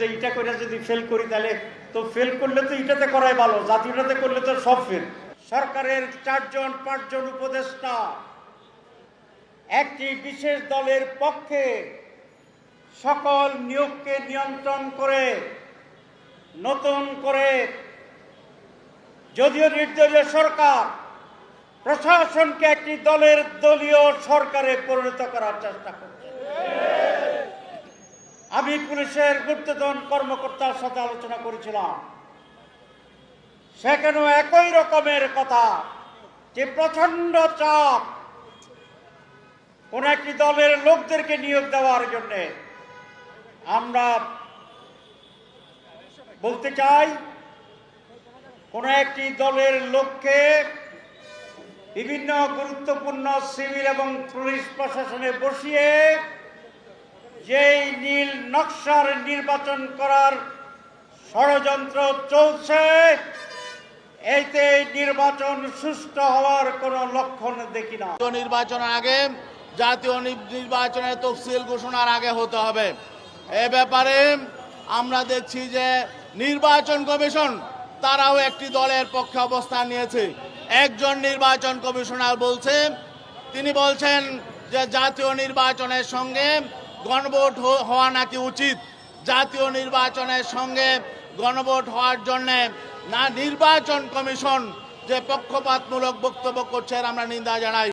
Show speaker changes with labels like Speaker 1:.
Speaker 1: যে এটা করে যদি ফেল করি তাহলে তো ফেল করলে তো এটাতে করাই ভালো, জাতীয়টাতে করলে তো সব ফেল। সরকারের 4-5 উপদেষ্টা একটি বিশেষ দলের পক্ষে সকল নিয়োগকে নিয়ন্ত্রণ করে নতুন করে যদিও নির্দলীয় সরকার প্রশাসনকে একটি দলীয় সরকারে পরিণত করার চেষ্টা করছে। আমি পুলিশের ঊর্ধ্বতন কর্মকর্তার সাথে আলোচনা করেছিলাম, সেখানেও একই রকমের কথা যে প্রচন্ড চাপ কোন একটি দলের লোকদেরকে নিয়োগ দেওয়ার জন্য। আমরা বলতে চাই, কোন একটি দলের লোককে বিভিন্ন গুরুত্বপূর্ণ সিভিল এবং পুলিশ প্রশাসনে বসিয়ে যেই নীল নকশার নির্বাচন করার ষড়যন্ত্র চলছে, এতে নির্বাচন সুষ্ঠু হওয়ার কোনো লক্ষণ দেখি না।
Speaker 2: নির্বাচনের আগে জাতীয় নির্বাচনের তফসিল ঘোষণার আগে হতে হবে। এ ব্যাপারে আমরা দেখছি যে নির্বাচন কমিশন তারাও একটি দলের পক্ষে অবস্থান নিয়েছে। একজন নির্বাচন কমিশনার তিনি বলছেন যে জাতীয় নির্বাচনের সঙ্গে গণভোট হওয়া নাকি উচিত। জাতীয় নির্বাচনের সঙ্গে গণভোট হওয়ার জন্য না নির্বাচন কমিশন যে পক্ষপাতমূলক বক্তব্য করছে আমরা নিন্দা জানাই।